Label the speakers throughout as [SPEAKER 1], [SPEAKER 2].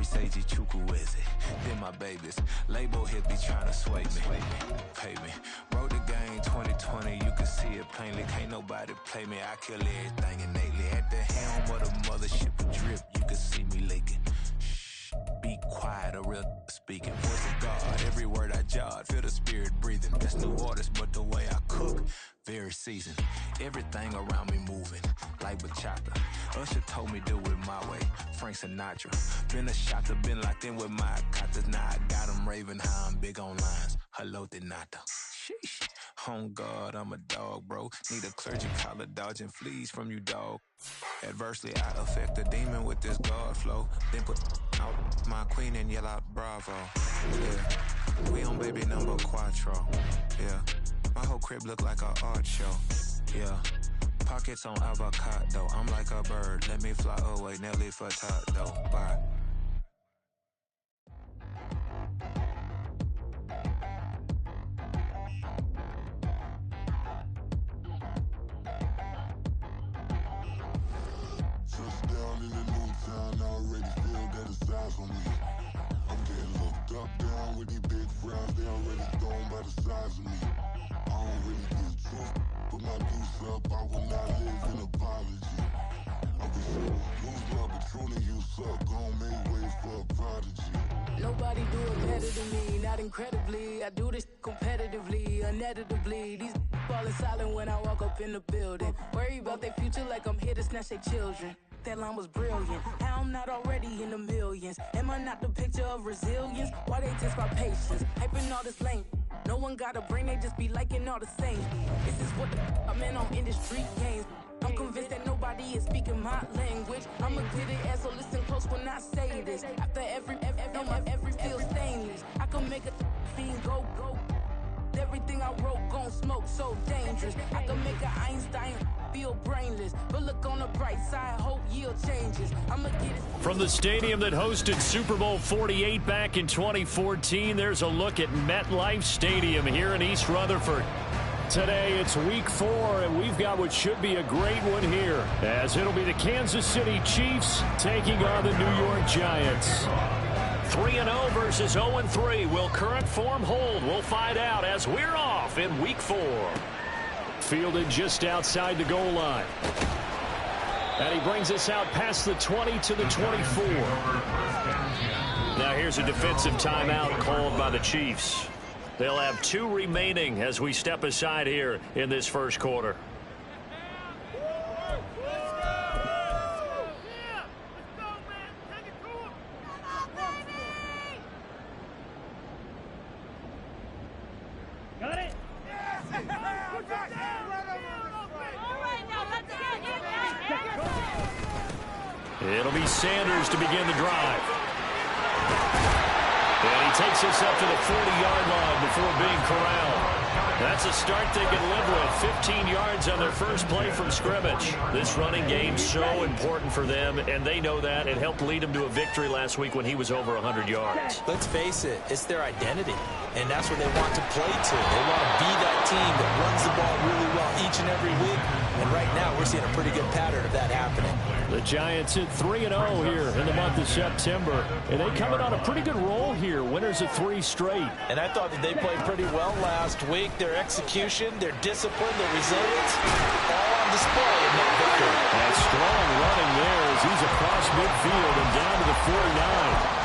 [SPEAKER 1] Seiji Chukwueze. Then my babies, label hit be trying to sway me, pay me. Wrote the game 2020, you can see it plainly. Can't nobody play me, I kill everything innately. At the helm of the mothership drip, you can see me leaking. Shh, be quiet, a real speaking. Voice of God, every word I jot, feel the spirit breathing. Best new orders, but the way I cook, very seasoned. Everything around me moving, like bachata. Usher told me do it my way, Frank Sinatra. Been a shotter, been locked in with my katas. Now I got them raving how I'm big on lines. Hello, Denata. Sheesh. On God, I'm a dog, bro. Need a clergy collar, dodging fleas from you, dog. Adversely, I affect a demon with this God flow. Then put out my queen and yell out bravo. Yeah, we on baby number quattro. Yeah, my whole crib look like an art show. Yeah, pockets on avocado. I'm like a bird, let me fly away. Nelly Furtado. Bye.
[SPEAKER 2] Touchdown in the new town, I already feel that it's eyes on me. I'm getting looked up, down with these big frowns, they already thrown by the size of me. I don't really give truth, put my deuce up, I will not live in apology. I'll be sure, lose love, but truly you suck, gon' make way for a prodigy.
[SPEAKER 3] Nobody do it better than me, not incredibly. I do this competitively, uneditably. These falling silent when I walk up in the building. Worry about their future like I'm here to snatch their children. That line was brilliant. How I'm not already in the millions? Am I not the picture of resilience? Why they test my patience? Hyping all this lame. No one got a brain, they just be liking all the same. This is what the I'm in on industry games. I'm convinced that nobody is speaking my language. I'm a glitter ass, so listen close when I say this. After every feel stainless. I can make a fiend go. Everything I wrote gon' smoke, so dangerous. I can make an Einstein feel brainless. But look on the bright side, hope yield changes. I'ma get it.
[SPEAKER 4] From the stadium that hosted Super Bowl 48 back in 2014, there's a look at MetLife Stadium here in East Rutherford. Today, it's week 4, and we've got what should be a great one here, as it'll be the Kansas City Chiefs taking on the New York Giants. 3-0 versus 0-3. Will current form hold? We'll find out as we're off in week 4. Fielded just outside the goal line. And he brings us out past the 20 to the 24. Now here's a defensive timeout called by the Chiefs. They'll have 2 remaining as we step aside here in this first quarter. It'll be Sanders to begin the drive. And he takes us up to the 40-yard line before being corralled. That's a start they can live with. 15 yards on their first play from scrimmage. This running game so important for them, and they know that. It helped lead them to a victory last week when he was over 100 yards.
[SPEAKER 5] Let's face it, it's their identity, and that's what they want to play to. They want to be that team that runs the ball really well each and every week, and right now we're seeing a pretty good pattern of that happening.
[SPEAKER 4] The Giants hit 3-0 here in the month of September, and they coming on a pretty good roll here, winners of 3 straight.
[SPEAKER 5] And I thought that they played pretty well last week. Their execution, their discipline, their resilience, all on display in that victory.
[SPEAKER 4] And strong running there as he's across midfield and down to the 49.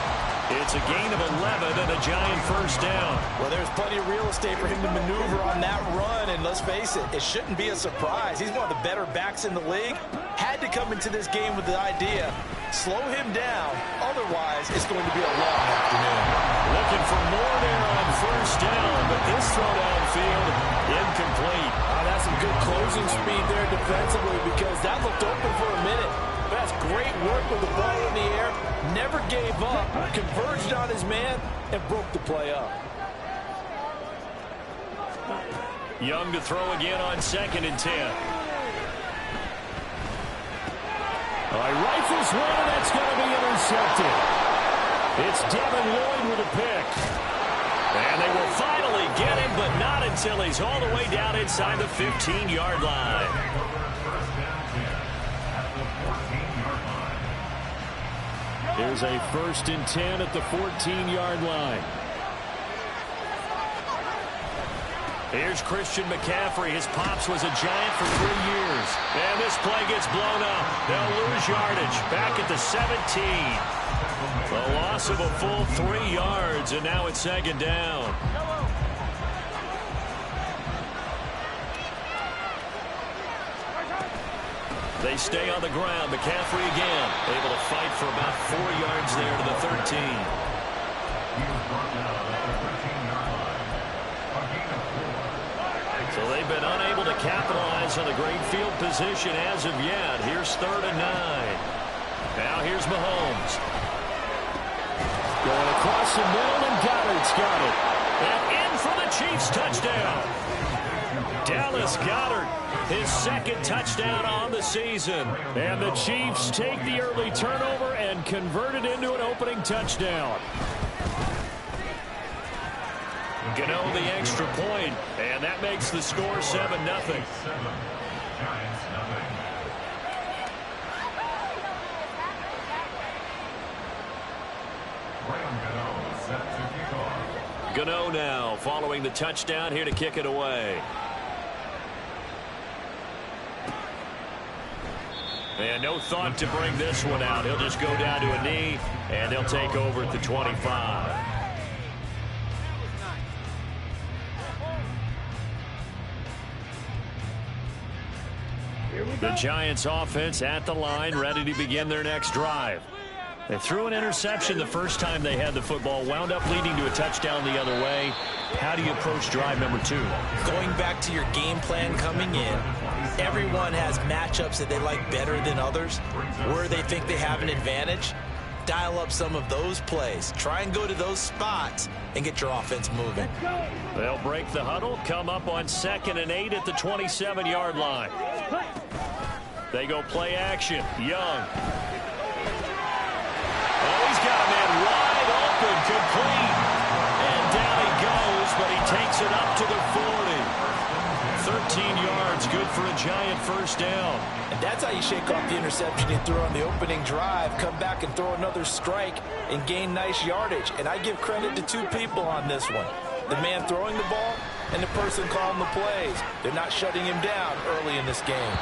[SPEAKER 4] It's a gain of 11 and a Giant first down.
[SPEAKER 5] Well, there's plenty of real estate for him to maneuver on that run, and let's face it, it shouldn't be a surprise. He's one of the better backs in the league. Had to come into this game with the idea, slow him down, otherwise it's going to be a long afternoon.
[SPEAKER 4] Looking for more there on first down, but this throw downfield, incomplete.
[SPEAKER 6] That's some good closing speed there defensively because that looked open for a minute. That's great work with the ball in the air. Never gave up, converged on his man, and broke the play up.
[SPEAKER 4] Young to throw again on 2nd and 10. Rifles one, and that's going to be intercepted. It's Devin Lloyd with a pick. And they will finally get him, but not until he's all the way down inside the 15-yard line. Here's a 1st and 10 at the 14-yard line. Here's Christian McCaffrey. His pops was a Giant for 3 years. And this play gets blown up. They'll lose yardage. Back at the 17. A loss of a full 3 yards, and now it's 2nd down. They stay on the ground. McCaffrey again, able to fight for about 4 yards there to the 13. So they've been unable to capitalize on the great field position as of yet. Here's 3rd and 9. Now here's Mahomes. Going across the middle, and Goddard's got it. And in for the Chiefs touchdown. Dallas Goedert, his 2nd touchdown on the season. And the Chiefs take the early turnover and convert it into an opening touchdown. Gano the extra point, and that makes the score 7-0. Gano now following the touchdown here to kick it away. And no thought to bring this one out. He'll just go down to a knee, and they'll take over at the 25. The Giants offense at the line, ready to begin their next drive. They threw an interception the first time they had the football, wound up leading to a touchdown the other way. How do you approach drive number 2?
[SPEAKER 5] Going back to your game plan coming in, everyone has matchups that they like better than others, where they think they have an advantage. Dial up some of those plays. Try and go to those spots and get your offense moving.
[SPEAKER 4] They'll break the huddle, come up on 2nd and 8 at the 27-yard line. They go play action. Young. Oh, he's got a man wide open, complete. And down he goes, but he takes it up to the 40. 13 yards, good for a Giant 1st down.
[SPEAKER 5] And that's how you shake off the interception he threw on the opening drive, come back and throw another strike and gain nice yardage. And I give credit to 2 people on this one. The man throwing the ball and the person calling the plays. They're not shutting him down early in this game.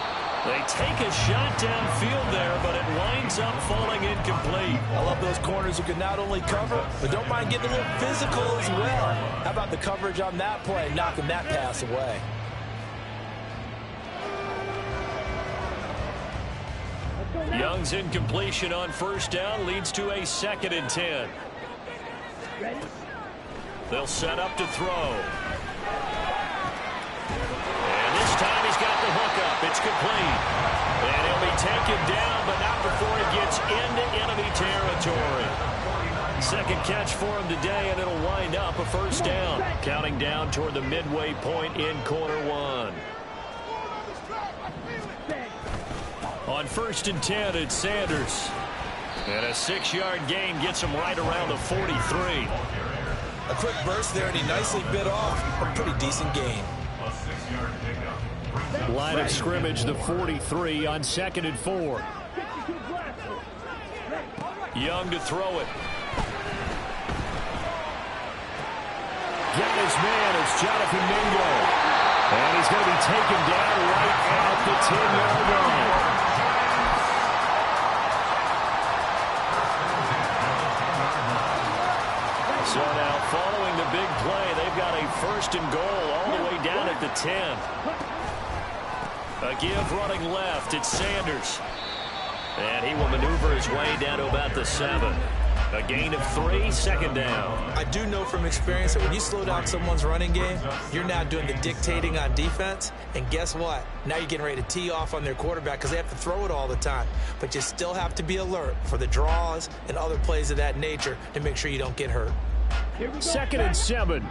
[SPEAKER 4] They take a shot downfield there, but it winds up falling incomplete.
[SPEAKER 5] I love those corners who can not only cover, but don't mind getting a little physical as well. How about the coverage on that play, knocking that pass away?
[SPEAKER 4] Young's incompletion on 1st down leads to a 2nd and 10. They'll set up to throw. And this time he's got the hook up. It's complete. And he'll be taken down, but not before he gets into enemy territory. 2nd catch for him today, and it'll wind up a 1st down. Counting down toward the midway point in quarter 1. On 1st and 10, it's Sanders. And a 6-yard gain gets him right around the 43.
[SPEAKER 5] A quick burst there, and he nicely bit off a pretty decent gain.
[SPEAKER 4] Line of scrimmage, the 43 on 2nd and 4. Young to throw it. Getting his man, it's Jonathan Mingo. And he's going to be taken down right at the 10-yard line. So now, following the big play, they've got a 1st and goal all the way down at the 10. A give running left, it's Sanders. And he will maneuver his way down to about the 7. A gain of 3, 2nd down.
[SPEAKER 5] I do know from experience that when you slow down someone's running game, you're now doing the dictating on defense. And guess what? Now you're getting ready to tee off on their quarterback because they have to throw it all the time. But you still have to be alert for the draws and other plays of that nature to make sure you don't get hurt.
[SPEAKER 4] 2nd and 7.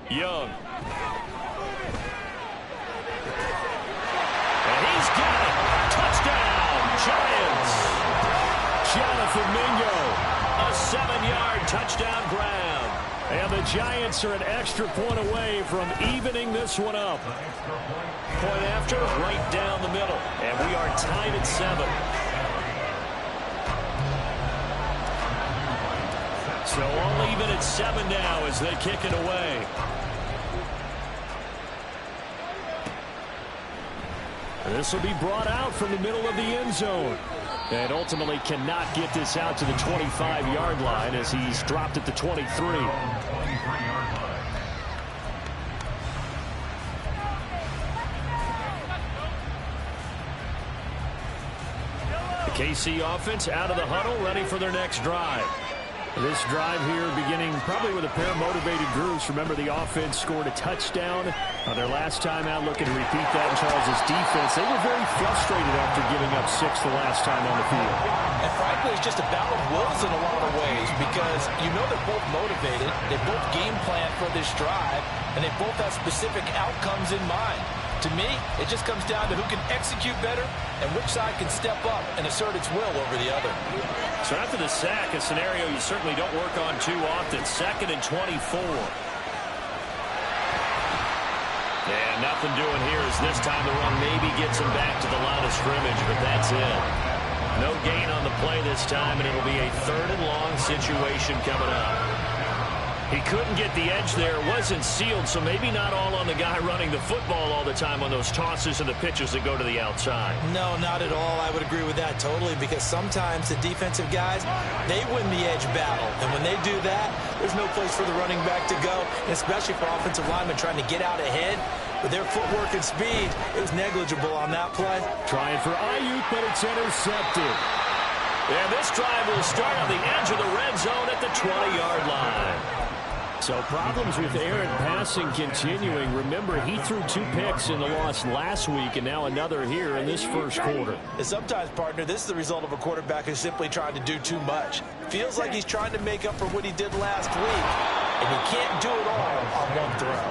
[SPEAKER 4] Young. And he's got it. Touchdown, Giants. Jonathan Mingo. A 7-yard touchdown grab. And the Giants are an extra point away from evening this one up. Point after, right down the middle. And we are tied at 7. So all even at 7 now as they kick it away. This will be brought out from the middle of the end zone. And ultimately cannot get this out to the 25-yard line as he's dropped at the 23. The KC offense out of the huddle, ready for their next drive. This drive here beginning probably with a pair of motivated groups. Remember, the offense scored a touchdown on their last time out, looking to repeat that in Charles' defense. They were very frustrated after giving up 6 the last time on the field.
[SPEAKER 5] And frankly, it's just a battle of wills in a lot of ways because you know they're both motivated. They both game plan for this drive, and they both have specific outcomes in mind. To me, it just comes down to who can execute better and which side can step up and assert its will over the other.
[SPEAKER 4] So after the sack, a scenario you certainly don't work on too often. 2nd and 24. And nothing doing here as this time the run maybe gets him back to the line of scrimmage, but that's it. No gain on the play this time, and it'll be a 3rd and long situation coming up. He couldn't get the edge there. Wasn't sealed, so maybe not all on the guy running the football all the time on those tosses and the pitches that go to the outside.
[SPEAKER 5] No, not at all. I would agree with that totally because sometimes the defensive guys, they win the edge battle. And when they do that, there's no place for the running back to go, especially for offensive linemen trying to get out ahead. With their footwork and speed, it was negligible on that play.
[SPEAKER 4] Trying for Ayuk, but it's intercepted. And this drive will start on the edge of the red zone at the 20-yard line. So problems with Aaron passing continuing. Remember, he threw 2 picks in the loss last week and now another here in this first quarter.
[SPEAKER 5] And sometimes, partner, this is the result of a quarterback who's simply trying to do too much. Feels like he's trying to make up for what he did last week, and he can't do it all on one throw.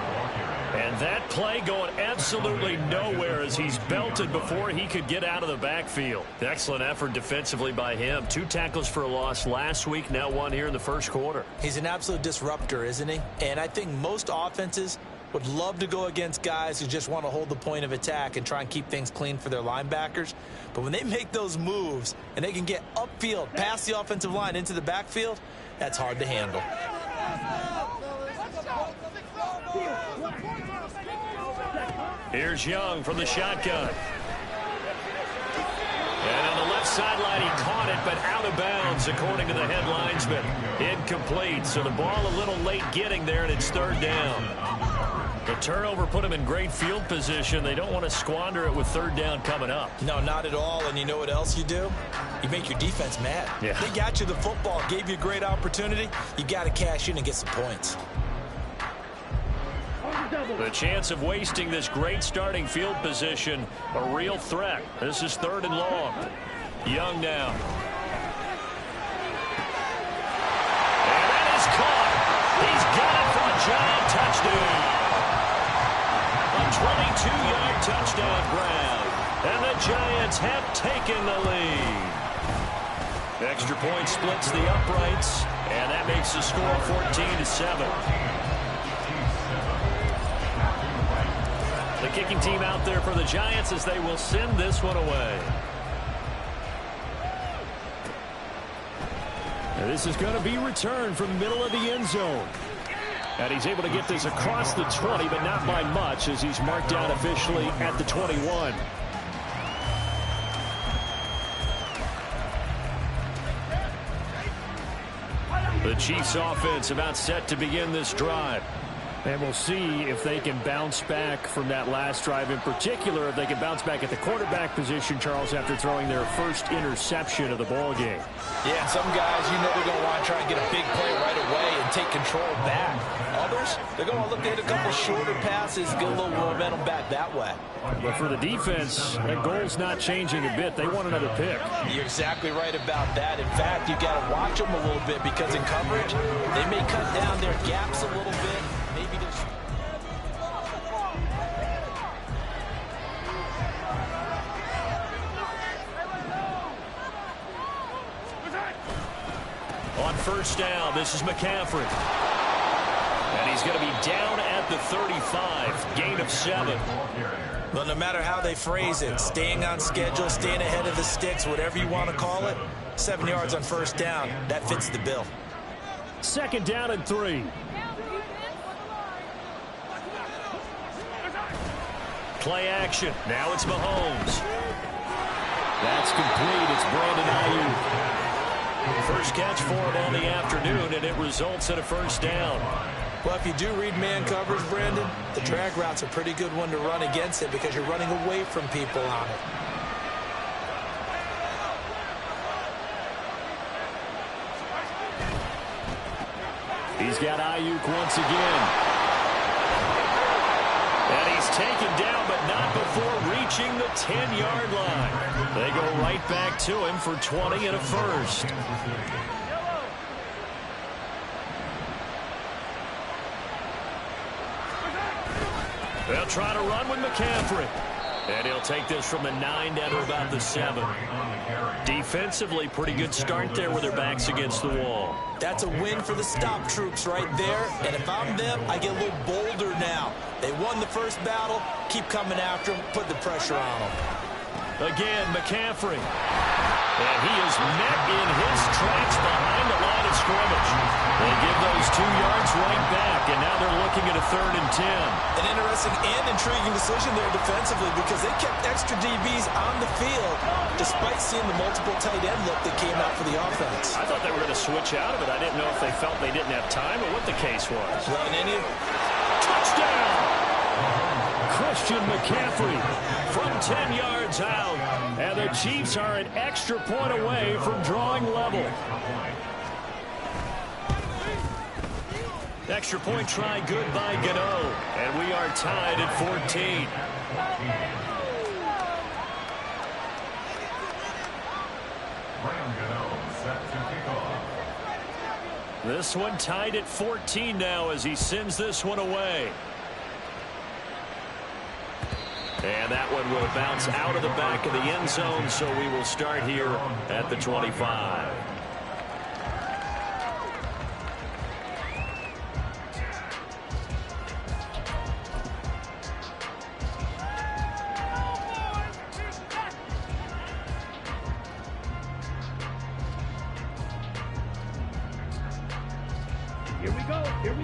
[SPEAKER 4] And that play going absolutely nowhere as he's belted before he could get out of the backfield. Excellent effort defensively by him. 2 tackles for a loss last week, now 1 here in the first quarter.
[SPEAKER 5] He's an absolute disruptor, isn't he? And I think most offenses would love to go against guys who just want to hold the point of attack and try and keep things clean for their linebackers. But when they make those moves and they can get upfield past the offensive line into the backfield, that's hard to handle.
[SPEAKER 4] Here's Young from the shotgun. And on the left sideline, he caught it, but out of bounds, according to the head linesman. Incomplete, so the ball a little late getting there, and it's 3rd down. The turnover put him in great field position. They don't want to squander it with 3rd down coming up.
[SPEAKER 5] No, not at all, and you know what else you do? You make your defense mad.
[SPEAKER 4] Yeah.
[SPEAKER 5] They got you the football, gave you a great opportunity. You got to cash in and get some points.
[SPEAKER 4] The chance of wasting this great starting field position, a real threat. This is 3rd and long. Young now. And that is caught. He's got it for a giant touchdown. A 22-yard touchdown grab. And the Giants have taken the lead. Extra point splits the uprights, and that makes the score 14-7. The kicking team out there for the Giants as they will send this one away. And this is going to be returned from the middle of the end zone. And he's able to get this across the 20, but not by much as he's marked down officially at the 21. The Chiefs offense about set to begin this drive. And we'll see if they can bounce back from that last drive. In particular, if they can bounce back at the quarterback position, Charles, after throwing their first interception of the ball game.
[SPEAKER 5] Yeah, some guys, you know they're going to want to try and get a big play right away and take control back. Others, they're going to look at a couple shorter passes, get a little momentum back that way.
[SPEAKER 4] But for the defense, that goal's not changing a bit. They want another pick.
[SPEAKER 5] You're exactly right about that. In fact, you've got to watch them a little bit because in coverage, they may cut down their gaps a little bit.
[SPEAKER 4] On 1st down, this is McCaffrey. He's going to be down at the 35. Gain of 7.
[SPEAKER 5] Well, no matter how they phrase it, staying on schedule, staying ahead of the sticks, whatever you want to call it, 7 yards on first down, that fits the bill.
[SPEAKER 4] 2nd down and 3. Play action. Now it's Mahomes. That's complete. It's Brandon Ayuk. First catch for him on the afternoon, and it results in a first down.
[SPEAKER 5] Well, if you do read man coverage, Brandon, the drag route's a pretty good one to run against it because you're running away from people on it.
[SPEAKER 4] He's got Ayuk once again. And he's taken down, but not before reaching the 10-yard line. They go right back to him for 20 and a first. They'll try to run with McCaffrey. And he'll take this from the 9 down to about the 7. Defensively, pretty good start there with their backs against the wall.
[SPEAKER 5] That's a win for the stop troops right there. And if I'm them, I get a little bolder now. They won the first battle. Keep coming after them. Put the pressure on them.
[SPEAKER 4] Again, McCaffrey. And he is met in his tracks behind the line of scrimmage. They give those 2 yards right back, and now they're looking at a 3rd and 10.
[SPEAKER 5] An interesting and intriguing decision there defensively because they kept extra DBs on the field despite seeing the multiple tight end look that came out for the offense.
[SPEAKER 4] I thought they were going to switch out of it. I didn't know if they felt they didn't have time or what the case was.
[SPEAKER 5] Well,
[SPEAKER 4] Touchdown! Christian McCaffrey from 10 yards out. And the Chiefs are an extra point away from drawing level. Extra point try good by Gano. And we are tied at 14. This one tied at 14 now as he sends this one away. And that one will bounce out of the back of the end zone, so we will start here at the 25.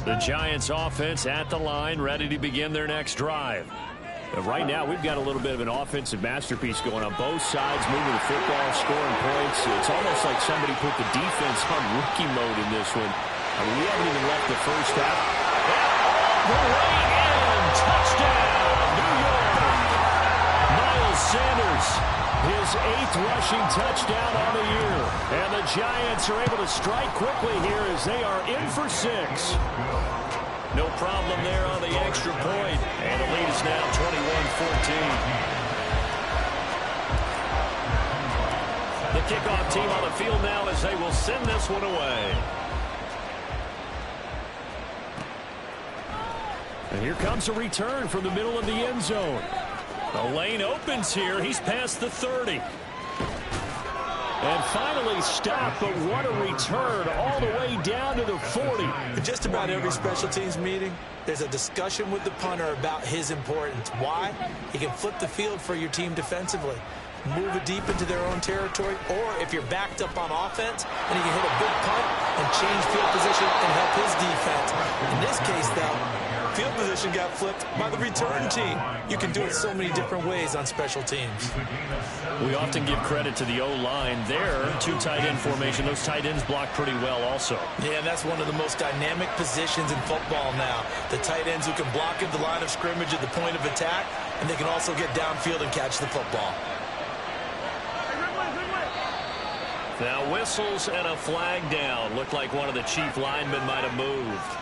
[SPEAKER 4] The Giants offense at the line, ready to begin their next drive. But right now, we've got a little bit of an offensive masterpiece going on both sides, moving the football, scoring points. It's almost like somebody put the defense on rookie mode in this one. I mean, we haven't even left the first half. The way in, touchdown, New York. Miles Sanders, his 8th rushing touchdown on the year. And the Giants are able to strike quickly here as they are in for 6. No problem there on the extra point. And the lead is now 21-14. The kickoff team on the field now as they will send this one away. And here comes a return from the middle of the end zone. The lane opens here. He's past the 30. And finally stopped, but what a return all the way down to the 40.
[SPEAKER 5] In just about every special teams meeting, there's a discussion with the punter about his importance. Why? He can flip the field for your team defensively, move it deep into their own territory, or if you're backed up on offense, and he can hit a big punt and change field position and help his defense. In this case, though, field position got flipped by the return team. You can do it so many different ways on special teams.
[SPEAKER 4] We often give credit to the O-line there. 2 tight end formation. Those tight ends block pretty well also.
[SPEAKER 5] Yeah, and that's one of the most dynamic positions in football now. The tight ends who can block at the line of scrimmage at the point of attack, and they can also get downfield and catch the football.
[SPEAKER 4] Now whistles and a flag down. Looked like one of the Chief linemen might have moved.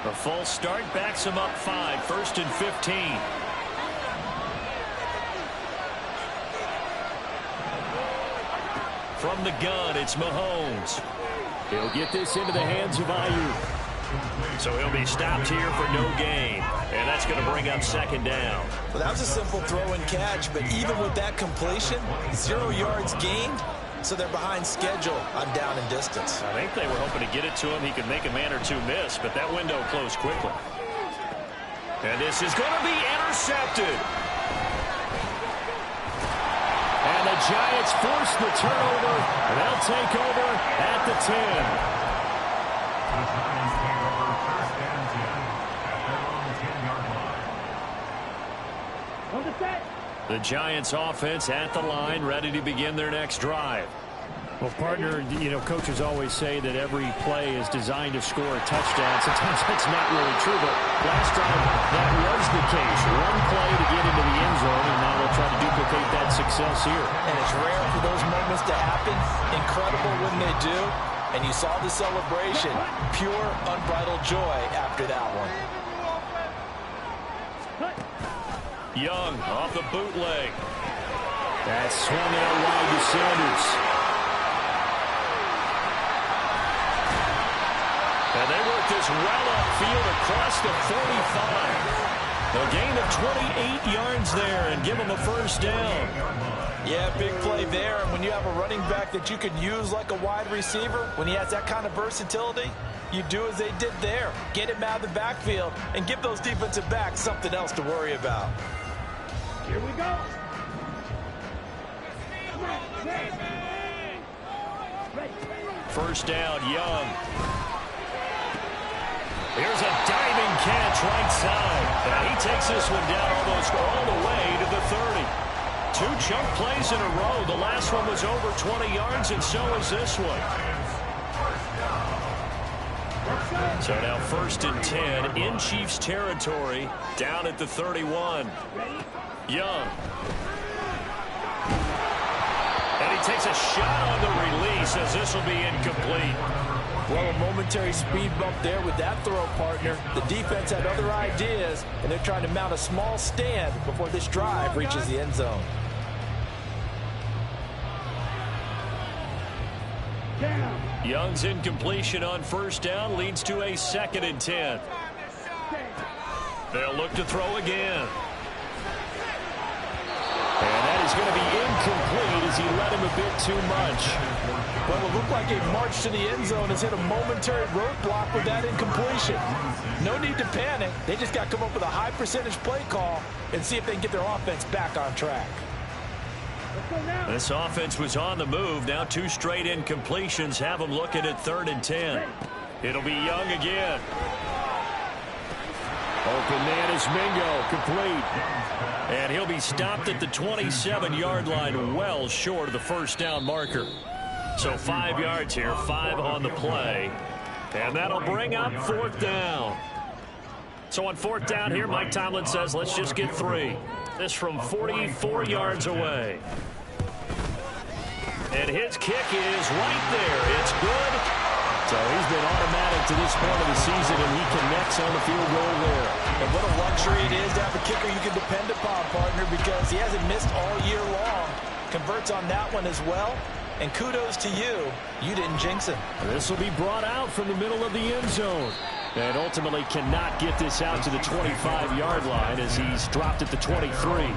[SPEAKER 4] A false start backs him up 5. 1st and 15. From the gun, it's Mahomes. He'll get this into the hands of Ayuk. So he'll be stopped here for no gain. And that's going to bring up 2nd down.
[SPEAKER 5] Well, that was a simple throw and catch, but even with that completion, 0 yards gained, so they're behind schedule on down and distance.
[SPEAKER 4] I think they were hoping to get it to him. He could make a man or two miss, but that window closed quickly. And this is going to be intercepted. And the Giants force the turnover, and they'll take over at the 10. The Giants offense at the line, ready to begin their next drive.
[SPEAKER 7] Well, partner, you know, coaches always say that every play is designed to score a touchdown. Sometimes that's not really true, but last time that was the case. One play to get into the end zone, and now they'll try to duplicate that success here.
[SPEAKER 5] And it's rare for those moments to happen. Incredible when they do. And you saw the celebration. Pure, unbridled joy after that one.
[SPEAKER 4] Young off the bootleg. That's swung out wide to Sanders. And they work this well upfield across the 45. A gain of 28 yards there and give them a first down.
[SPEAKER 5] Yeah, big play there. And when you have a running back that you can use like a wide receiver, when he has that kind of versatility, you do as they did there. Get him out of the backfield and give those defensive backs something else to worry about.
[SPEAKER 8] Here we go.
[SPEAKER 4] First down, Young. Here's a diving catch right side. And he takes this one down almost all the way to the 30. Two chunk plays in a row. The last one was over 20 yards, and so is this one. So now 1st and 10 in Chiefs territory, down at the 31. Young. And he takes a shot on the release as this will be incomplete.
[SPEAKER 6] Well, a momentary speed bump there with that throw, partner. The defense had other ideas, and they're trying to mount a small stand before this drive reaches the end zone.
[SPEAKER 4] Young's incompletion on first down leads to a 2nd and 10. They'll look to throw again. And that is going to be incomplete as he let him a bit too much.
[SPEAKER 6] Well, it looked like a march to the end zone has hit a momentary roadblock with that incompletion. No need to panic. They just got to come up with a high percentage play call and see if they can get their offense back on track.
[SPEAKER 4] This offense was on the move. Now 2 straight incompletions have them looking at 3rd and 10. It'll be Young again.
[SPEAKER 7] Open man is Mingo, complete.
[SPEAKER 4] And he'll be stopped at the 27-yard line, well short of the first down marker. So 5 yards here, 5 on the play. And that'll bring up 4th down. So on 4th down here, Mike Tomlin says, let's just get 3. This from 44 yards away. And his kick is right there. It's good.
[SPEAKER 7] So he's been automatic to this point of the season, and he connects on the field goal there.
[SPEAKER 5] And what a luxury it is to have a kicker you can depend upon, partner, because he hasn't missed all year long. Converts on that one as well. And kudos to you. You didn't jinx him.
[SPEAKER 7] This will be brought out from the middle of the end zone. And ultimately cannot get this out to the 25-yard line as he's dropped at the 23.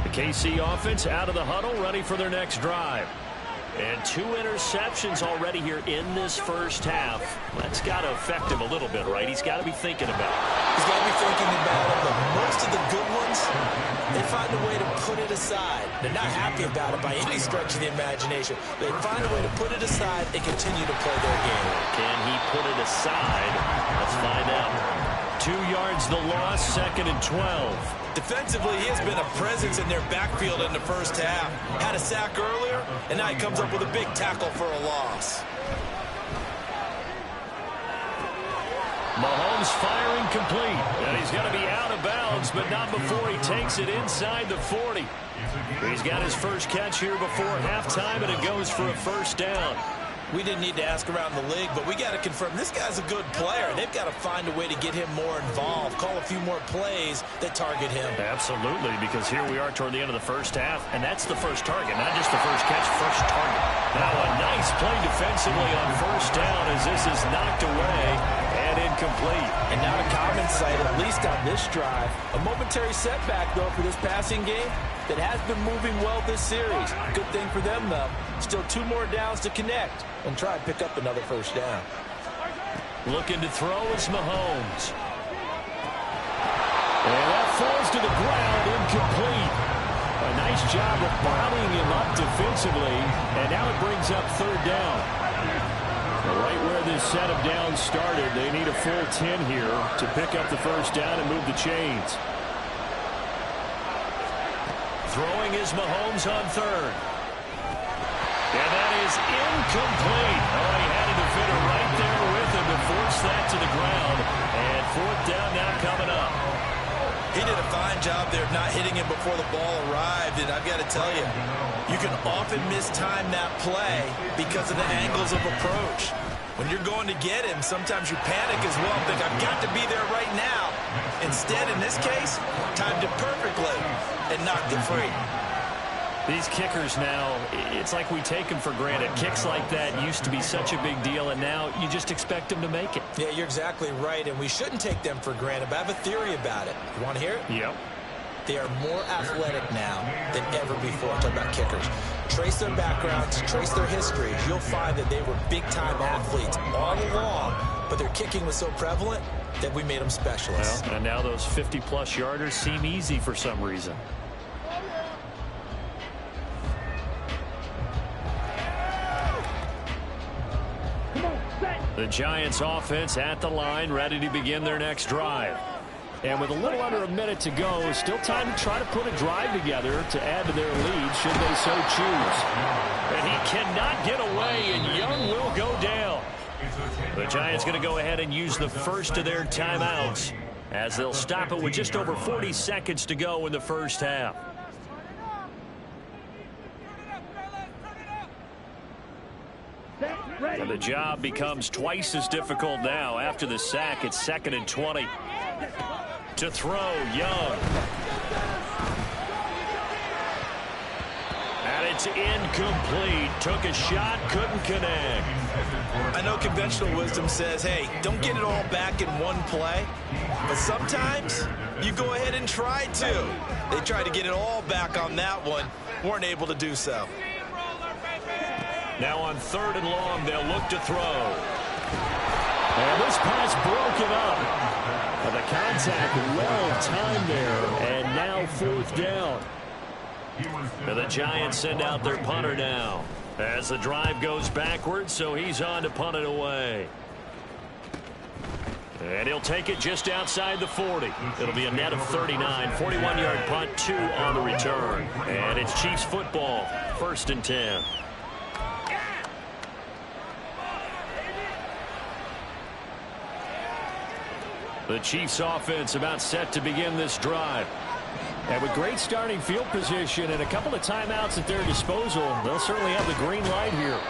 [SPEAKER 4] The KC offense out of the huddle, ready for their next drive. And 2 interceptions already here in this first half. That's got to affect him a little bit, right? He's got to be thinking about it.
[SPEAKER 5] He's got to be thinking about it, but most of the good ones, they find a way to put it aside. They're not happy about it by any stretch of the imagination. They find a way to put it aside and continue to play their game.
[SPEAKER 4] Can he put it aside? Let's find out. 2 yards the loss, 2nd and 12.
[SPEAKER 5] Defensively, he has been a presence in their backfield in the first half. Had a sack earlier, and now he comes up with a big tackle for a loss.
[SPEAKER 4] Mahomes firing complete. And he's going to be out of bounds, but not before he takes it inside the 40. He's got his first catch here before halftime, and it goes for a first down.
[SPEAKER 5] We didn't need to ask around the league, but we got to confirm this guy's a good player. They've got to find a way to get him more involved, call a few more plays that target him.
[SPEAKER 4] Absolutely, because here we are toward the end of the first half, and that's the first target, not just the first catch, first target. Now a nice play defensively on first down as this is knocked away, and and incomplete.
[SPEAKER 6] And not a common sight, at least on this drive. A momentary setback, though, for this passing game that has been moving well this series. Good thing for them, though. Still 2 more downs to connect and try and pick up another first down.
[SPEAKER 4] Looking to throw is Mahomes. And that falls to the ground, incomplete. A nice job of bottling him up defensively, and now it brings up 3rd down. Right where this set of downs started, they need a full 10 here to pick up the first down and move the chains. Throwing is Mahomes on 3rd. And that is incomplete. Oh, he had a defender right there with him to force that to the ground. And 4th down now coming up.
[SPEAKER 5] He did a fine job there not hitting him before the ball arrived, and I've got to tell you, you can often mistime that play because of the angles of approach. When you're going to get him, sometimes you panic as well, think, I've got to be there right now. Instead, in this case, timed it perfectly and knocked it free.
[SPEAKER 4] These kickers now, it's like we take them for granted. Kicks like that used to be such a big deal, and now you just expect them to make it.
[SPEAKER 5] Yeah, you're exactly right, and we shouldn't take them for granted, but I have a theory about it. You want to hear it?
[SPEAKER 4] Yep.
[SPEAKER 5] They are more athletic now than ever before. I'm talking about kickers. Trace their backgrounds, trace their history. You'll find that they were big-time athletes all along, but their kicking was so prevalent that we made them specialists.
[SPEAKER 4] Well, and now those 50-plus yarders seem easy for some reason. The Giants offense at the line, ready to begin their next drive. And with a little under a minute to go, still time to try to put a drive together to add to their lead should they so choose. And he cannot get away, and Young will go down. The Giants going to go ahead and use the first of their timeouts as they'll stop it with just over 40 seconds to go in the first half. And the job becomes twice as difficult now. After the sack, it's 2nd and 20. To throw, Young. And it's incomplete. Took a shot, couldn't connect.
[SPEAKER 5] I know conventional wisdom says, hey, don't get it all back in one play. But sometimes you go ahead and try to. They tried to get it all back on that one. Weren't able to do so.
[SPEAKER 4] Now on 3rd and long, they'll look to throw. And this pass broken up. And the contact well timed there. And now 4th down. And the Giants send out their punter now. As the drive goes backwards, so he's on to punt it away. And he'll take it just outside the 40. It'll be a net of 39. 41-yard punt, 2 on the return. And it's Chiefs football, 1st and 10. The Chiefs offense about set to begin this drive. And with great starting field position and a couple of timeouts at their disposal, they'll certainly have the green light here.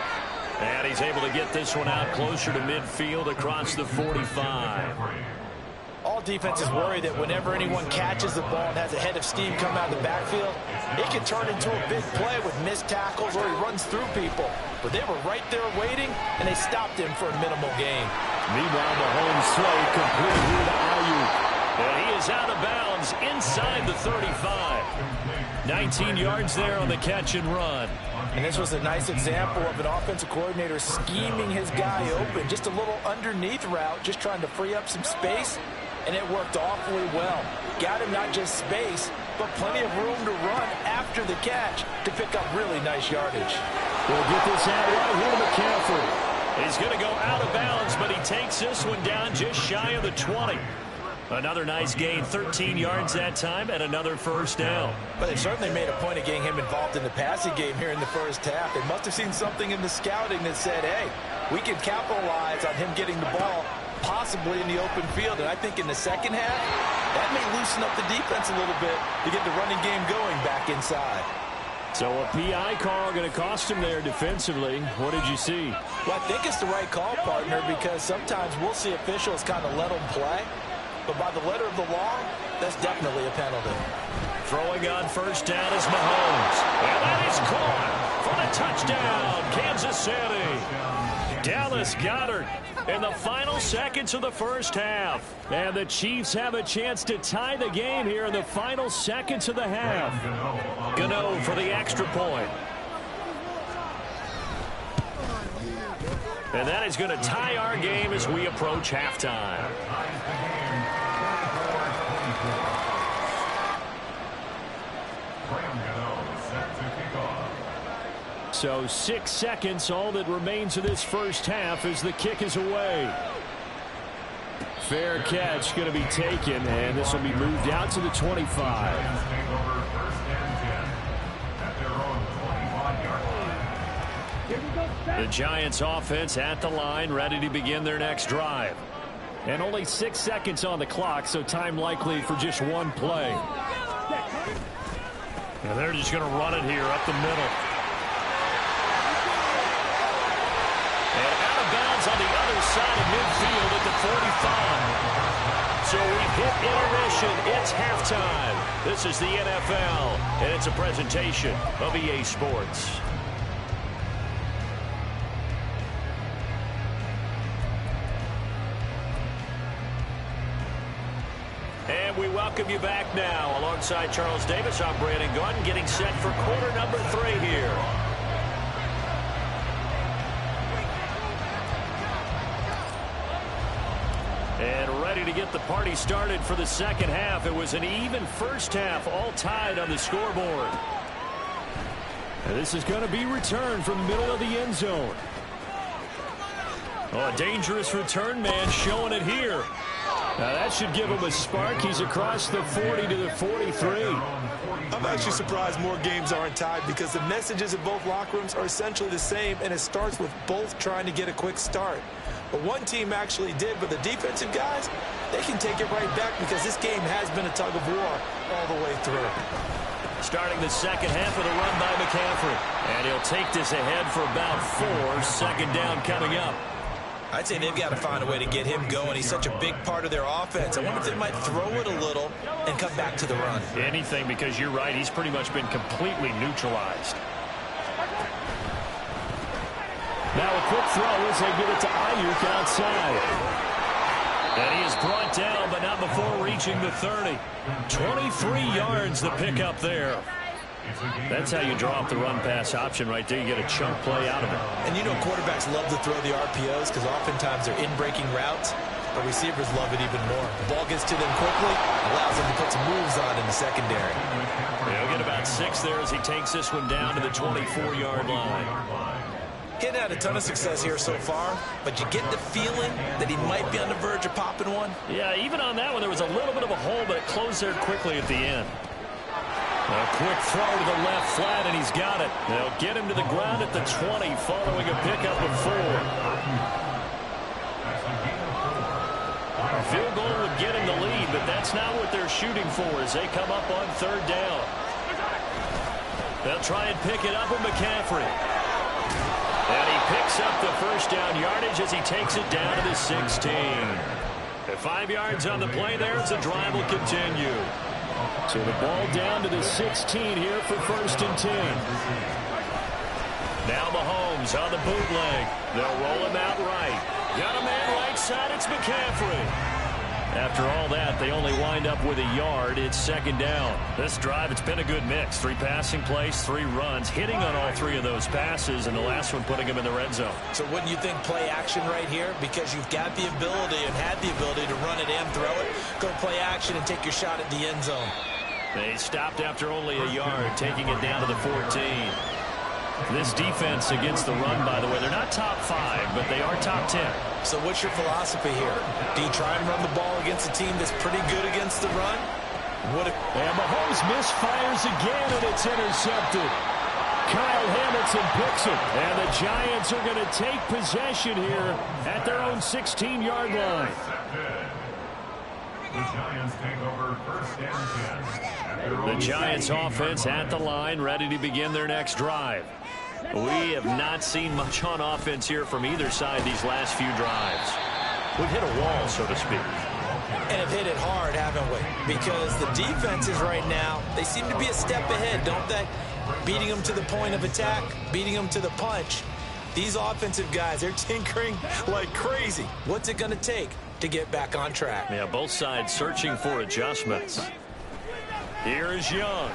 [SPEAKER 4] And he's able to get this one out closer to midfield across the 45.
[SPEAKER 6] All defenses worry that whenever anyone catches the ball and has a head of steam come out of the backfield, it can turn into a big play with missed tackles or he runs through people. But they were right there waiting, and they stopped him for a minimal gain.
[SPEAKER 4] Meanwhile, Mahomes throw complete here to Ayuk. And he is out of bounds inside the 35. 19 yards there on the catch and run.
[SPEAKER 6] And this was a nice example of an offensive coordinator scheming his guy open. Just a little underneath route, just trying to free up some space, and it worked awfully well. Got him not just space, but plenty of room to run after the catch to pick up really nice yardage.
[SPEAKER 4] We'll get this out right here to McCaffrey. He's going to go out of bounds, but he takes this one down just shy of the 20. Another nice gain, 13 yards that time, and another first down.
[SPEAKER 6] But they certainly made a point of getting him involved in the passing game here in the first half. They must have seen something in the scouting that said, hey, we can capitalize on him getting the ball possibly in the open field. And I think in the second half, that may loosen up the defense a little bit to get the running game going back inside.
[SPEAKER 4] So a PI call going to cost him there defensively. What did you see?
[SPEAKER 6] Well, I think it's the right call, partner, because sometimes we'll see officials kind of let them play. But by the letter of the law, that's definitely a penalty.
[SPEAKER 4] Throwing on first down is Mahomes. And that is caught for the touchdown, Kansas City. Dallas Goedert in the final seconds of the first half. And the Chiefs have a chance to tie the game here in the final seconds of the half. Gano for the extra point. And that is going to tie our game as we approach halftime. So 6 seconds, all that remains of this first half as the kick is away. Fair catch going to be taken, and this will be moved out to the 25. The Giants offense at the line, ready to begin their next drive. And only 6 seconds on the clock, so time likely for just one play. And they're just going to run it here up the middle. And out of bounds on the other side of midfield at the 45. So we hit intermission. It's halftime. This is the NFL, and it's a presentation of EA Sports. And we welcome you back now. Alongside Charles Davis, I'm Brandon Gaudin, getting set for quarter number 3 here. And ready to get the party started for the second half. It was an even first half, all tied on the scoreboard. And this is going to be returned from the middle of the end zone. Oh, a dangerous return man showing it here. Now that should give him a spark. He's across the 40 to the 43.
[SPEAKER 5] I'm actually surprised more games aren't tied because the messages in both locker rooms are essentially the same, and it starts with both trying to get a quick start. But one team actually did, but the defensive guys, they can take it right back because this game has been a tug of war all the way through.
[SPEAKER 4] Starting the second half with a run by McCaffrey. And he'll take this ahead for about 4. Second down coming up.
[SPEAKER 5] I'd say they've got to find a way to get him going. He's such a big part of their offense. I wonder if they might throw it a little and come back to the run.
[SPEAKER 4] Anything, because you're right. He's pretty much been completely neutralized. Now a quick throw as they give it to Ayuk outside. And he is brought down, but not before reaching the 30. 23 yards the pickup there. That's how you draw up the run-pass option right there. You get a chunk play out of it.
[SPEAKER 5] And you know quarterbacks love to throw the RPOs because oftentimes they're in-breaking routes, but receivers love it even more. The ball gets to them quickly, allows them to put some moves on in the secondary.
[SPEAKER 4] He'll get about 6 there as he takes this one down to the 24-yard line.
[SPEAKER 5] He's had a ton of success here so far, but you get the feeling that he might be on the verge of popping one.
[SPEAKER 4] Yeah, even on that one, there was a little bit of a hole, but it closed there quickly at the end. A quick throw to the left flat, and he's got it. They'll get him to the ground at the 20, following a pickup of 4. A field goal would get him the lead, but that's not what they're shooting for as they come up on 3rd down. They'll try and pick it up with McCaffrey. And he picks up the first down yardage as he takes it down to the 16. At 5 yards on the play there, as the drive will continue. So the ball down to the 16 here for 1st and 10. Now Mahomes on the bootleg. They'll roll him out right. Got a man right side. It's McCaffrey. After all that, they only wind up with a yard. It's 2nd down. This drive, it's been a good mix. 3 passing plays, 3 runs, hitting on all 3 of those passes, and the last one putting him in the red zone.
[SPEAKER 5] So wouldn't you think play action right here? Because you've got the ability and had the ability to run it and throw it. Go play action and take your shot at the end zone.
[SPEAKER 4] They stopped after only a yard, taking it down to the 14. This defense against the run, by the way, they're not top 5, but they are top 10.
[SPEAKER 5] So what's your philosophy here? Do you try and run the ball against a team that's pretty good against the run?
[SPEAKER 4] And Mahomes misfires again, and it's intercepted. Kyle Hamilton picks it, and the Giants are going to take possession here at their own 16-yard line.
[SPEAKER 9] The Giants take over 1st and 10.
[SPEAKER 4] The Giants offense at the line, ready to begin their next drive. We have not seen much on offense here from either side these last few drives. We've hit a wall, so to speak.
[SPEAKER 5] And have hit it hard, haven't we? Because the defenses right now, they seem to be a step ahead, don't they? Beating them to the point of attack, beating them to the punch. These offensive guys, they're tinkering like crazy. What's it going to take to get back on track?
[SPEAKER 4] Yeah, both sides searching for adjustments. Here is Young.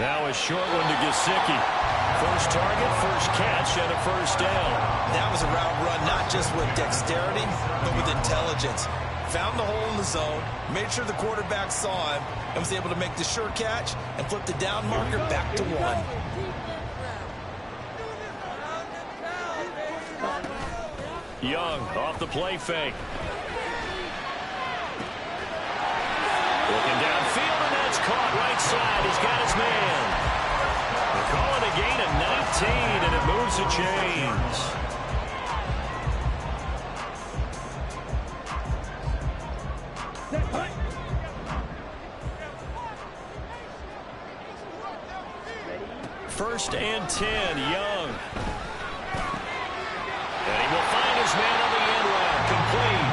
[SPEAKER 4] Now a short one to Gesicki. First target, first catch, and a first down.
[SPEAKER 5] That was a route run, not just with dexterity, but with intelligence. Found the hole in the zone, made sure the quarterback saw him, and was able to make the sure catch and flip the down marker back to 1.
[SPEAKER 4] Young off the play fake. Looking downfield, and that's caught right side. He's got his man. They're calling a gain of 19, and it moves the chains. First and 10, Young. And he will find his man on the end route, complete.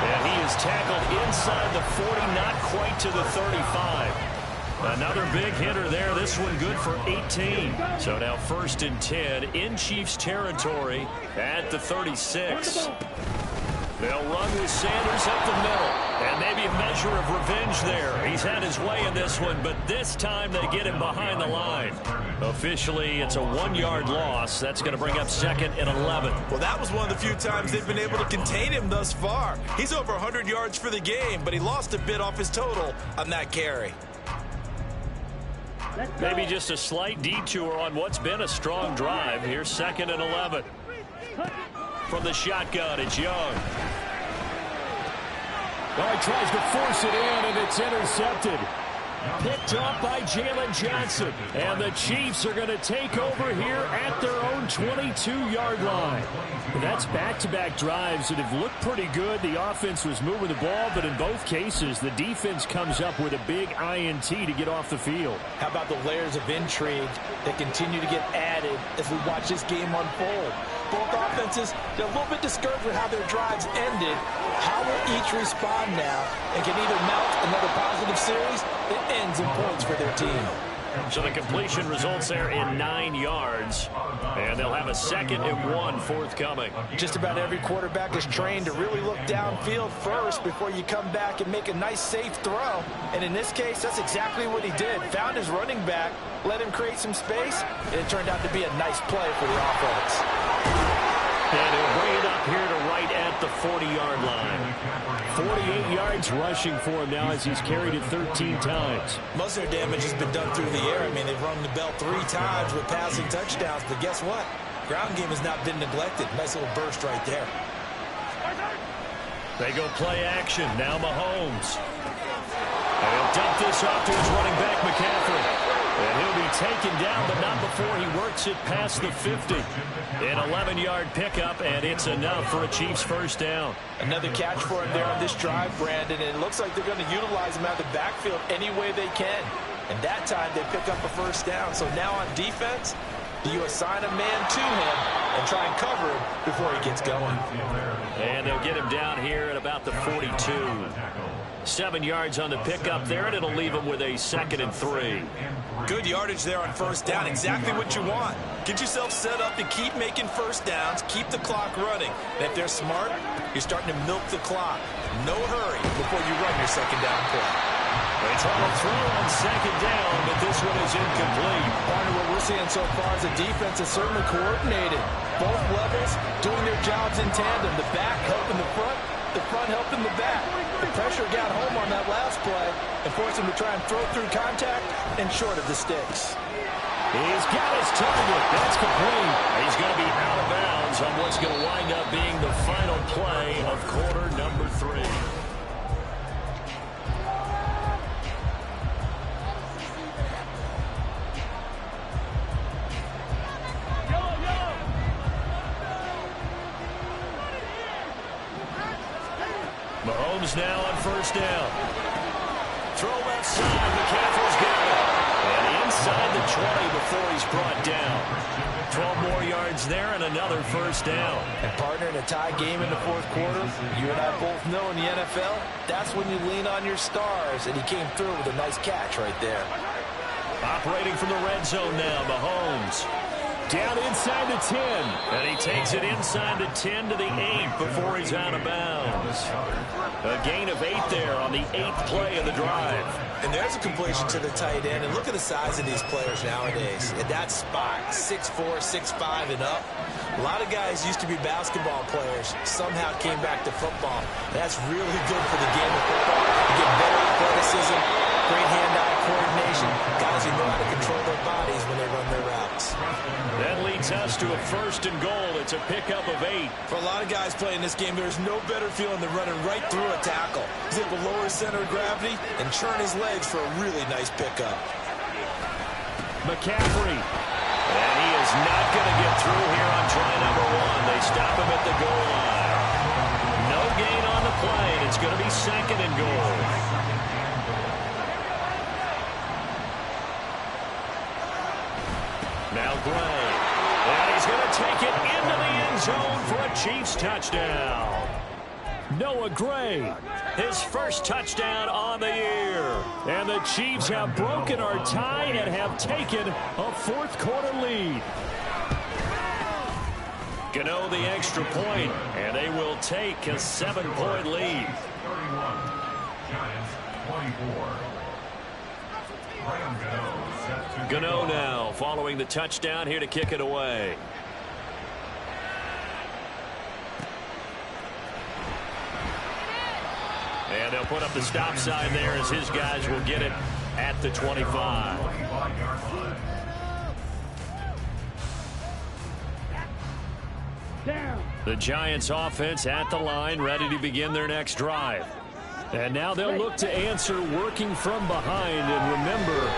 [SPEAKER 4] And he is tackled inside the 40, not quite to the 35. Another big hitter there. This one good for 18. So now first and 10 in Chiefs territory at the 36. They'll run with Sanders up the middle. And maybe a measure of revenge there. He's had his way in this one, but this time they get him behind the line. Officially, it's a 1-yard loss. That's going to bring up second and 11.
[SPEAKER 5] Well, that was one of the few times they've been able to contain him thus far. He's over 100 yards for the game, but he lost a bit off his total on that carry.
[SPEAKER 4] Maybe just a slight detour on what's been a strong drive. Here's second and 11. From the shotgun, it's Young.
[SPEAKER 7] Well, he tries to force it in, and it's intercepted. Picked up by Jalen Johnson. And the Chiefs are going to take over here at their own 22-yard line. That's back-to-back drives that have looked pretty good. The offense was moving the ball, but in both cases, the defense comes up with a big INT to get off the field.
[SPEAKER 6] How about the layers of intrigue that continue to get added as we watch this game unfold? Both offenses, they're a little bit discouraged with how their drives ended. How will each respond now and can either mount another positive series that ends in points for their team?
[SPEAKER 4] So the completion results there in 9 yards, and they'll have a second and 1 forthcoming.
[SPEAKER 6] Just about every quarterback is trained to really look downfield first before you come back and make a nice, safe throw. And in this case, that's exactly what he did. Found his running back, let him create some space, and it turned out to be a nice play for the offense.
[SPEAKER 4] And he'll bring it up here to right at the 40-yard line.
[SPEAKER 7] 48 yards rushing for him now as he's carried it 13 times.
[SPEAKER 5] Most of their damage has been done through the air. I mean, they've rung the bell 3 times with passing touchdowns, but guess what? Ground game has not been neglected. Nice little burst right there.
[SPEAKER 4] They go play action. Now Mahomes. And he'll dump this off to his running back, McCaffrey. And he'll be taken down, but not before he works it past the 50. An 11-yard pickup, and it's enough for a Chiefs first down.
[SPEAKER 6] Another catch for him there on this drive, Brandon. And it looks like they're going to utilize him out of the backfield any way they can. And that time they pick up a first down. So now on defense, do you assign a man to him and try and cover him before he gets going?
[SPEAKER 4] And they'll get him down here at about the 42. 7 yards on the pickup there, and it'll leave him with a second and 3.
[SPEAKER 5] Good yardage there on first down. Exactly what you want. Get yourself set up to keep making first downs, keep the clock running. And if they're smart, you're starting to milk the clock. No hurry before you run your second down play.
[SPEAKER 4] They try to throw on second down, but this one is incomplete.
[SPEAKER 6] Partner, what we're seeing so far is the defense is certainly coordinated. Both levels doing their jobs in tandem. The back helping the front helping the back. The pressure got home on that last play and forced him to try and throw through contact and short of the sticks.
[SPEAKER 4] He's got his target. That's complete. He's going to be out of bounds on what's going to wind up being the final play of quarter number 3. Mahomes now on first down. Throw left side. McCaffrey's got it. And inside the 20 before he's brought down. 12 more yards there and another first down.
[SPEAKER 6] And partner, in a tie game in the fourth quarter, you and I both know in the NFL, that's when you lean on your stars. And he came through with a nice catch right there.
[SPEAKER 4] Operating from the red zone now, Mahomes. Down inside the 10. And he takes it inside the 10 to the 8 before he's out of bounds. A gain of 8 there on the 8th play of the drive.
[SPEAKER 5] And there's a completion to the tight end. And look at the size of these players nowadays. At that spot, 6'4", 6'5", and up. A lot of guys used to be basketball players. Somehow came back to football. That's really good for the game of football. You get better athleticism, great hand-eye coordination. Guys who know how to control their bodies when they run their routes.
[SPEAKER 4] That leads us to a 1st and goal. It's a pickup of 8.
[SPEAKER 5] For a lot of guys playing this game, there's no better feeling than running right through a tackle. He's able to lower his center of gravity and churn his legs for a really nice pickup.
[SPEAKER 4] McCaffrey. And he is not going to get through here on try number 1. They stop him at the goal line. No gain on the play, and it's going to be 2nd and goal. Now Gray. And he's going to take it into the end zone for a Chiefs touchdown. Noah Gray, his first touchdown on the year. And the Chiefs have broken our tie and have taken a 4th quarter lead. Gano the extra point, and they will take a 7-point lead.
[SPEAKER 9] 31, Giants 24. Graham Gano set to
[SPEAKER 4] Gano now following the touchdown here to kick it away. And they'll put up the stop sign there as his guys will get it at the 25. The Giants offense at the line, ready to begin their next drive. And now they'll look to answer working from behind. And remember,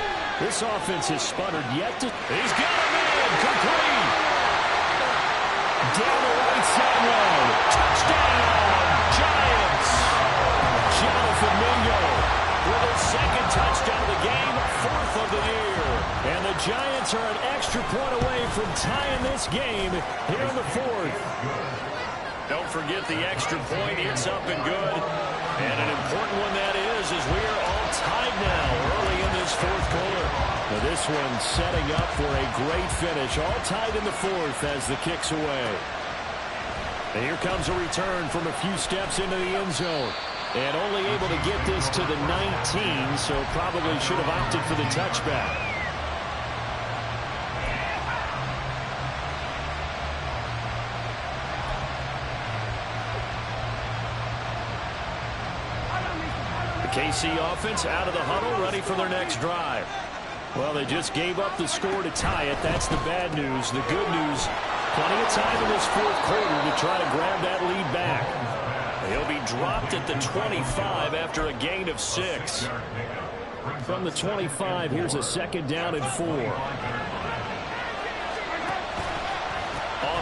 [SPEAKER 4] this offense has sputtered yet to... He's got a man complete. Down the right sideline. Touchdown, Giants. Jonathan Mingo with his 2nd touchdown of the game, 4th of the year. And the Giants are an extra point away from tying this game here in the 4th. Don't forget the extra point. It's up and good. And an important one that is we are all tied now early in this 4th quarter. Now this one setting up for a great finish. All tied in the 4th as the kick's away. And here comes a return from a few steps into the end zone. And only able to get this to the 19, so probably should have opted for the touchback. The KC offense out of the huddle, ready for their next drive. Well, they just gave up the score to tie it. That's the bad news. The good news, plenty of time in this 4th quarter to try to grab that lead back. He'll be dropped at the 25 after a gain of 6. From the 25, here's a 2nd down and 4. On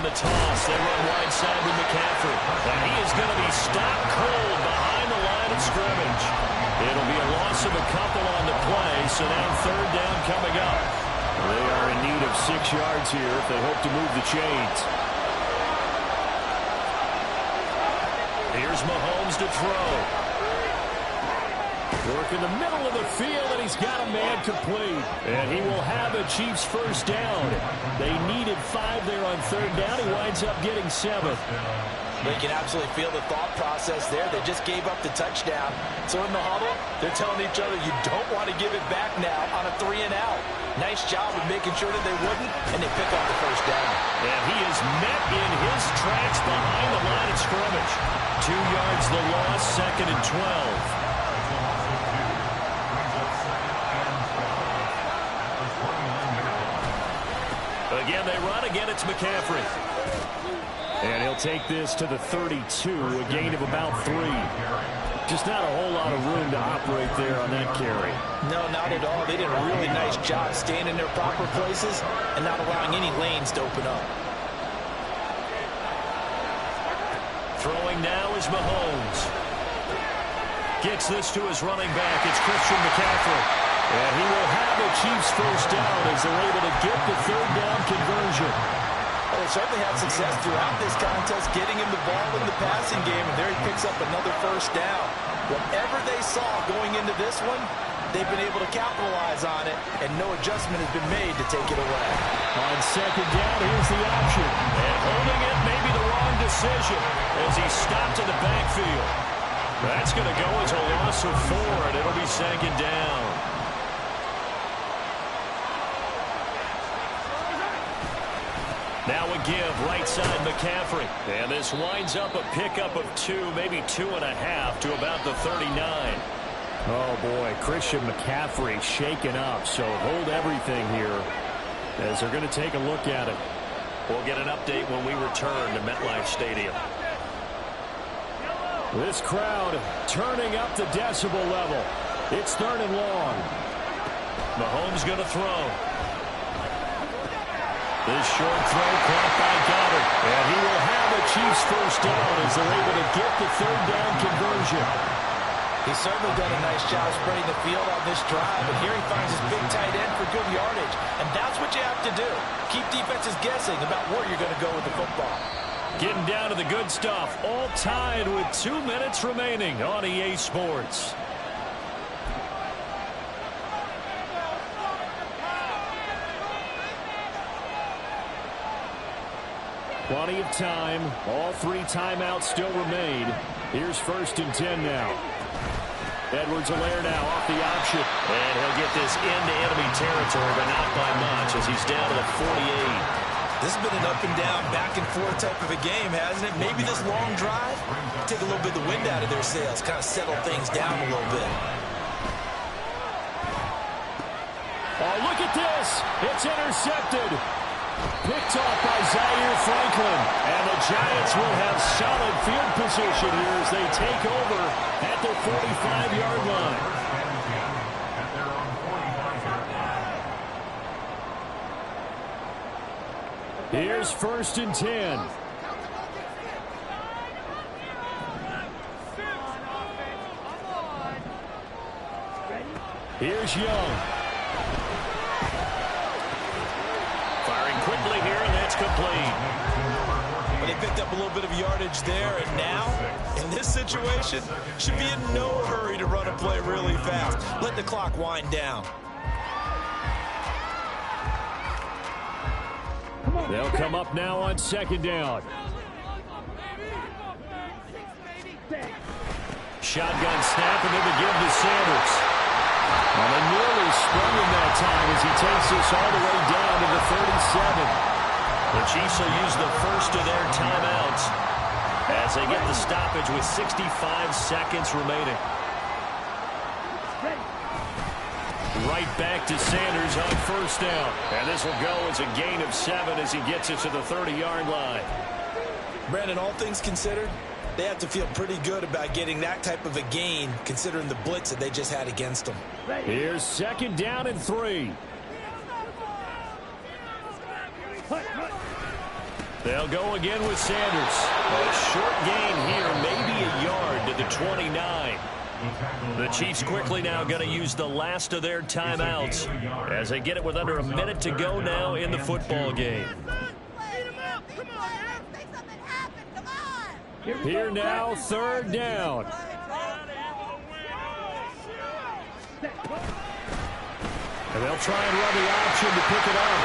[SPEAKER 4] the toss, they run wide side with McCaffrey. And he is going to be stopped cold behind the line of scrimmage. It'll be a loss of a couple on the play, so now 3rd down coming up. They are in need of 6 yards here if they hope to move the chains. Here's Mahomes to throw. Work in the middle of the field, and he's got a man complete. And he will have a Chiefs 1st down. They needed 5 there on 3rd down. He winds up getting 7th.
[SPEAKER 5] They can absolutely feel the thought process there. They just gave up the touchdown. So in the huddle, they're telling each other, you don't want to give it back now on a 3 and out. Nice job of making sure that they wouldn't, and they pick up the 1st down.
[SPEAKER 4] And he is met in his tracks behind the line of scrimmage. 2 yards the loss, 2nd and 12. Again, they run. Again, it's McCaffrey. And he'll take this to the 32, a gain of about 3. Just not a whole lot of room to operate there on that carry.
[SPEAKER 5] No, not at all. They did a really nice job staying in their proper places and not allowing any lanes to open up.
[SPEAKER 4] Throwing now is Mahomes. Gets this to his running back. It's Christian McCaffrey. And he will have a Chiefs 1st down as they're able to get the 3rd down conversion.
[SPEAKER 5] Well, they certainly had success throughout this contest, getting him the ball in the passing game, and there he picks up another 1st down. Whatever they saw going into this one, they've been able to capitalize on it, and no adjustment has been made to take it away.
[SPEAKER 4] On second down, here's the option. And holding it may be the wrong decision as he stopped in the backfield. That's going to go as a loss of 4, and it'll be second down. Now a give, right side McCaffrey. And this winds up a pickup of 2, maybe 2.5 to about the 39. Oh, boy, Christian McCaffrey shaken up, so hold everything here as they're going to take a look at it. We'll get an update when we return to MetLife Stadium. This crowd turning up the decibel level. It's 3rd and long. Mahomes going to throw. This short throw caught by Goddard. And he will have a Chiefs first down as they're able to get the 3rd down conversion.
[SPEAKER 5] He's certainly done a nice job spreading the field on this drive, but here he finds his big tight end for good yardage. And that's what you have to do. Keep defenses guessing about where you're going to go with the football.
[SPEAKER 4] Getting down to the good stuff. All tied with 2 minutes remaining on EA Sports. Plenty of time. All 3 timeouts still remain. Here's 1st and 10 now. Edwards-Helaire now off the option. And he'll get this into enemy territory, but not by much as he's down to the 48.
[SPEAKER 5] This has been an up and down, back and forth type of a game, hasn't it? Maybe this long drive, take a little bit of the wind out of their sails, kind of settle things down a little bit.
[SPEAKER 4] Oh, look at this. It's intercepted. Picked off by Zaire Franklin. And the Giants will have solid field position here as they take over at the 45-yard line. Here's 1st and 10. Here's Young. Firing quickly here, and that's complete.
[SPEAKER 5] Well, they picked up a little bit of yardage there, and now, in this situation, should be in no hurry to run a play really fast. Let the clock wind down.
[SPEAKER 4] They'll come up now on 2nd down. Shotgun snap, and then the give to Sanders. And they nearly sprung him that time as he takes this all the way down to the 37. The Chiefs will use the first of their timeouts as they get the stoppage with 65 seconds remaining. Right back to Sanders on 1st down. And this will go as a gain of 7 as he gets it to the 30-yard line.
[SPEAKER 5] Brandon, all things considered, they have to feel pretty good about getting that type of a gain considering the blitz that they just had against them.
[SPEAKER 4] Here's 2nd down and 3. They'll go again with Sanders. A short gain here, maybe a yard to the 29. The Chiefs quickly now going to use the last of their timeouts as they get it with under a minute to go now in the football game. Here now, 3rd down. And they'll try and run the option to pick it up.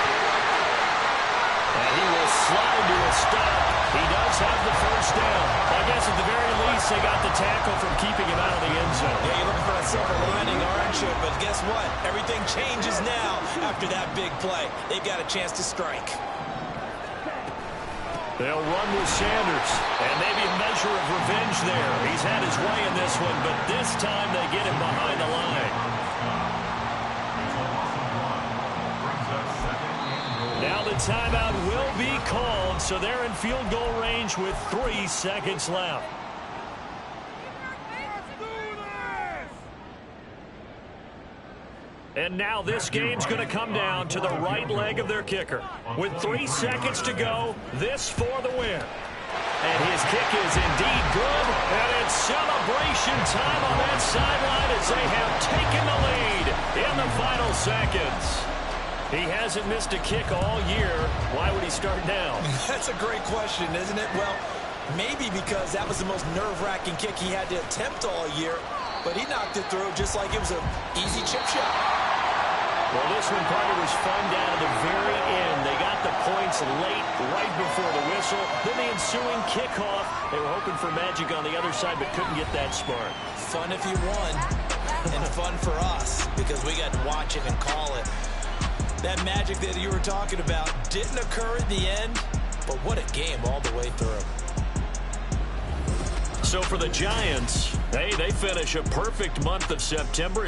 [SPEAKER 4] And he will slide to a stop. He does have the 1st down. I guess at the very least, they got the tackle from keeping him out of the end zone.
[SPEAKER 5] Yeah, you're looking for that silver lining, aren't you? But guess what? Everything changes now after that big play. They've got a chance to strike.
[SPEAKER 4] They'll run with Sanders, and maybe a measure of revenge there. He's had his way in this one, but this time they get him behind the line. Now the timeout will be called, so they're in field goal range with 3 seconds left. And now this game's going to come down to the right leg of their kicker. With 3 seconds to go, this for the win. And his kick is indeed good, and it's celebration time on that sideline as they have taken the lead in the final seconds. He hasn't missed a kick all year. Why would he start now?
[SPEAKER 5] That's a great question, isn't it? Well, maybe because that was the most nerve-wracking kick he had to attempt all year, but he knocked it through just like it was an easy chip shot.
[SPEAKER 4] Well, this one probably was fun down to the very end. They got points late, right before the whistle. Then the ensuing kickoff. They were hoping for magic on the other side, but couldn't get that spark.
[SPEAKER 5] Fun if you won, and fun for us, because we got to watch it and call it. That magic that you were talking about didn't occur at the end, but what a game all the way through.
[SPEAKER 4] So for the Giants, they finish a perfect month of September.